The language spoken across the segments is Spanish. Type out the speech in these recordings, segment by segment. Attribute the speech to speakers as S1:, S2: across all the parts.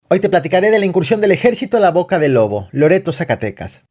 S1: Hoy te platicaré de la incursión del ejército a la Boca del Lobo, Loreto, Zacatecas.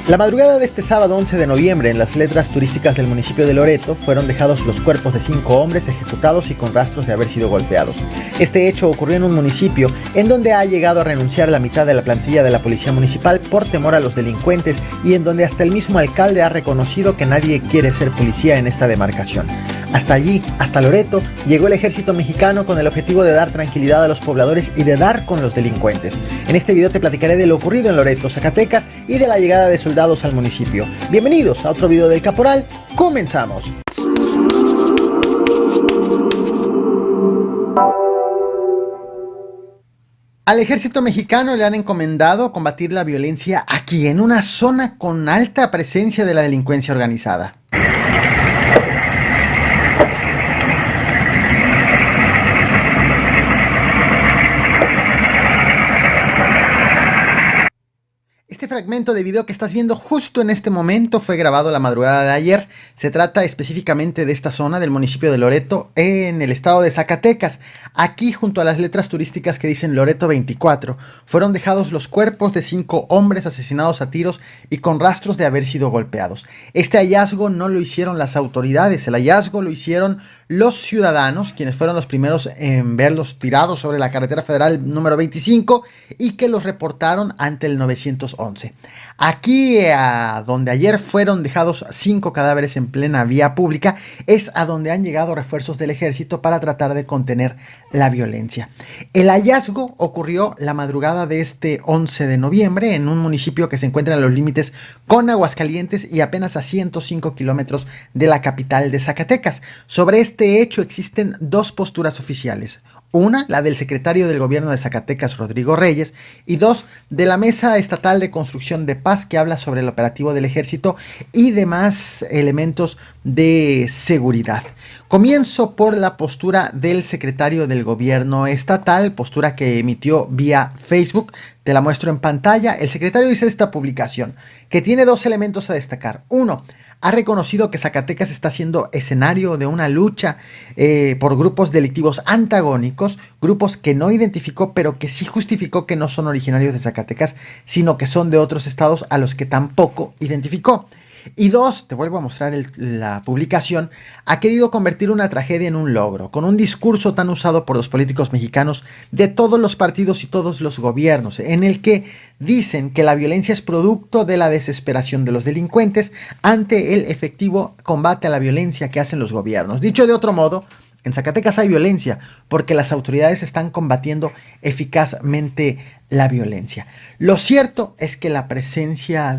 S1: La madrugada de este sábado 11 de noviembre, en las letras turísticas del municipio de Loreto, fueron dejados los cuerpos de 5 hombres ejecutados y con rastros de haber sido golpeados. Este hecho ocurrió en un municipio en donde ha llegado a renunciar la mitad de la plantilla de la policía municipal por temor a los delincuentes y en donde hasta el mismo alcalde ha reconocido que nadie quiere ser policía en esta demarcación. Hasta allí, hasta Loreto, llegó el ejército mexicano con el objetivo de dar tranquilidad a los pobladores y de dar con los delincuentes. En este video te platicaré de lo ocurrido en Loreto, Zacatecas y de la llegada de soldados al municipio. Bienvenidos a otro video del Caporal, comenzamos. Al ejército mexicano le han encomendado combatir la violencia aquí, en una zona con alta presencia de la delincuencia organizada. Este fragmento de video que estás viendo justo en este momento fue grabado la madrugada de ayer. Se trata específicamente de esta zona del municipio de Loreto, en el estado de Zacatecas. Aquí, junto a las letras turísticas que dicen Loreto 24, fueron dejados los cuerpos de 5 hombres asesinados a tiros y con rastros de haber sido golpeados. Este hallazgo no lo hicieron las autoridades, el hallazgo lo hicieron los ciudadanos, quienes fueron los primeros en verlos tirados sobre la carretera federal número 25 y que los reportaron ante el 911. Aquí, donde ayer fueron dejados 5 cadáveres en plena vía pública, es a donde han llegado refuerzos del ejército para tratar de contener la violencia. El hallazgo ocurrió la madrugada de este 11 de noviembre en un municipio que se encuentra en los límites con Aguascalientes y apenas a 105 kilómetros de la capital de Zacatecas. Sobre este hecho existen 2 posturas oficiales. Una, la del secretario del gobierno de Zacatecas, Rodrigo Reyes, y 2, de la Mesa Estatal de Construcción de Paz, que habla sobre el operativo del ejército y demás elementos de seguridad. Comienzo por la postura del secretario del gobierno estatal, postura que emitió vía Facebook. Te la muestro en pantalla. El secretario dice esta publicación, que tiene 2 elementos a destacar. Uno, ha reconocido que Zacatecas está siendo escenario de una lucha por grupos delictivos antagónicos, grupos que no identificó, pero que sí justificó que no son originarios de Zacatecas, sino que son de otros estados a los que tampoco identificó. Y 2, te vuelvo a mostrar la publicación, ha querido convertir una tragedia en un logro, con un discurso tan usado por los políticos mexicanos de todos los partidos y todos los gobiernos, en el que dicen que la violencia es producto de la desesperación de los delincuentes ante el efectivo combate a la violencia que hacen los gobiernos. Dicho de otro modo, en Zacatecas hay violencia porque las autoridades están combatiendo eficazmente la violencia. Lo cierto es que la permanencia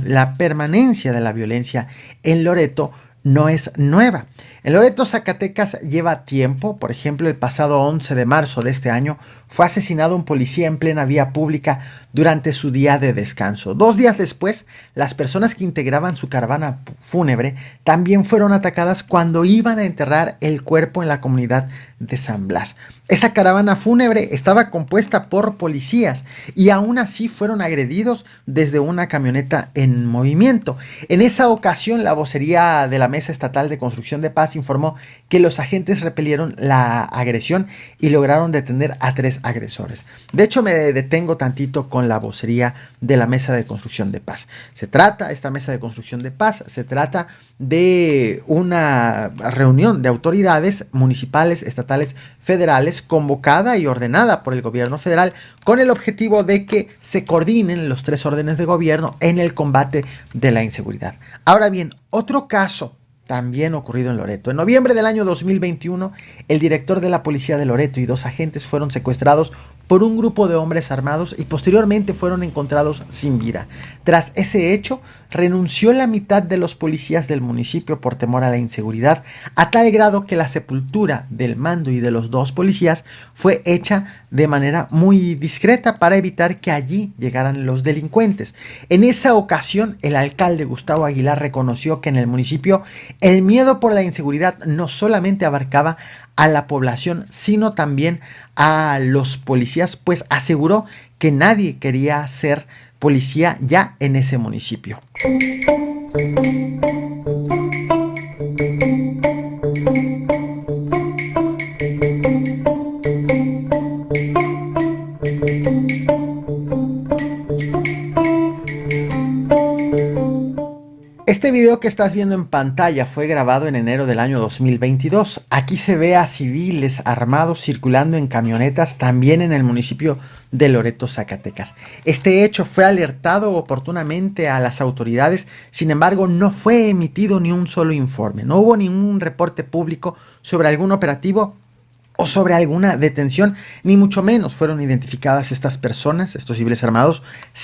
S1: de la violencia en Loreto no es nueva. En Loreto, Zacatecas lleva tiempo. Por ejemplo, el pasado 11 de marzo de este año fue asesinado un policía en plena vía pública durante su día de descanso. 2 días después, las personas que integraban su caravana fúnebre también fueron atacadas cuando iban a enterrar el cuerpo en la comunidad de San Blas. Esa caravana fúnebre estaba compuesta por policías y aún así fueron agredidos desde una camioneta en movimiento. En esa ocasión, la vocería de la Mesa Estatal de Construcción de Paz informó que los agentes repelieron la agresión y lograron detener a 3 agresores. De hecho, me detengo tantito con la vocería de la Mesa de Construcción de Paz. Esta Mesa de Construcción de Paz se trata de una reunión de autoridades municipales, estatales, federales, convocada y ordenada por el gobierno federal con el objetivo de que se coordinen los 3 órdenes de gobierno en el combate de la inseguridad. Ahora bien, otro caso también ocurrido en Loreto. En noviembre del año 2021, el director de la policía de Loreto y 2 agentes fueron secuestrados por un grupo de hombres armados y posteriormente fueron encontrados sin vida. Tras ese hecho, renunció la mitad de los policías del municipio por temor a la inseguridad, a tal grado que la sepultura del mando y de los 2 policías fue hecha de manera muy discreta para evitar que allí llegaran los delincuentes. En esa ocasión, el alcalde Gustavo Aguilar reconoció que en el municipio el miedo por la inseguridad no solamente abarcaba a la población, sino también a los policías, pues aseguró que nadie quería ser policía ya en ese municipio. video que estás viendo en pantalla fue grabado en enero del año 2022. Aquí se ve a civiles armados circulando en camionetas también en el municipio de Loreto, Zacatecas. Este hecho fue alertado oportunamente a las autoridades, sin embargo no fue emitido ni un solo informe, no hubo ningún reporte público sobre algún operativo o sobre alguna detención, ni mucho menos fueron identificadas estas personas, estos civiles armados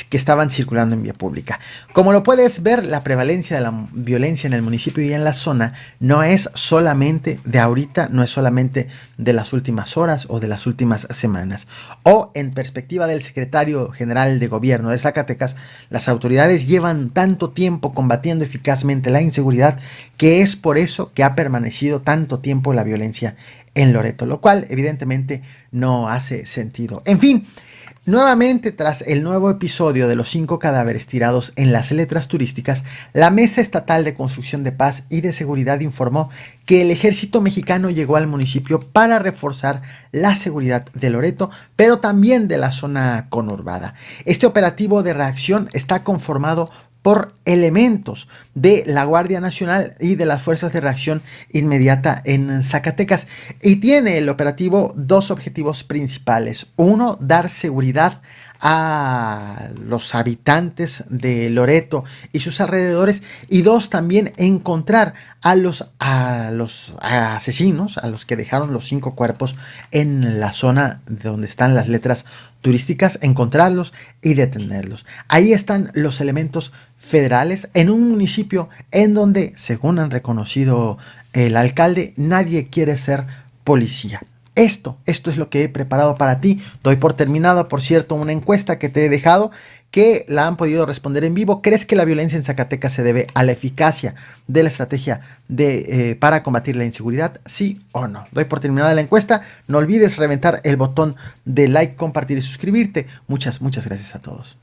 S1: que estaban circulando en vía pública. Como lo puedes ver, la prevalencia de la violencia en el municipio y en la zona no es solamente de ahorita, no es solamente de las últimas horas o de las últimas semanas. O en perspectiva del secretario general de gobierno de Zacatecas, las autoridades llevan tanto tiempo combatiendo eficazmente la inseguridad que es por eso que ha permanecido tanto tiempo la violencia en Loreto, lo cual evidentemente no hace sentido. En fin, nuevamente tras el nuevo episodio de los 5 cadáveres tirados en las letras turísticas, la Mesa Estatal de Construcción de Paz y de Seguridad informó que el ejército mexicano llegó al municipio para reforzar la seguridad de Loreto, pero también de la zona conurbada. Este operativo de reacción está conformado por elementos de la Guardia Nacional y de las Fuerzas de Reacción Inmediata en Zacatecas, y tiene el operativo dos objetivos principales. Uno, dar seguridad a los habitantes de Loreto y sus alrededores, y dos, también encontrar a los asesinos, a los que dejaron los 5 cuerpos en la zona donde están las letras turísticas, encontrarlos y detenerlos. Ahí están los elementos federales en un municipio en donde, según han reconocido el alcalde, nadie quiere ser policía. Esto es lo que he preparado para ti. Doy por terminada, por cierto, una encuesta que te he dejado, que la han podido responder en vivo. ¿Crees que la violencia en Zacatecas se debe a la eficacia de la estrategia para combatir la inseguridad? ¿Sí o no? Doy por terminada la encuesta. No olvides reventar el botón de like, compartir y suscribirte. Muchas gracias a todos.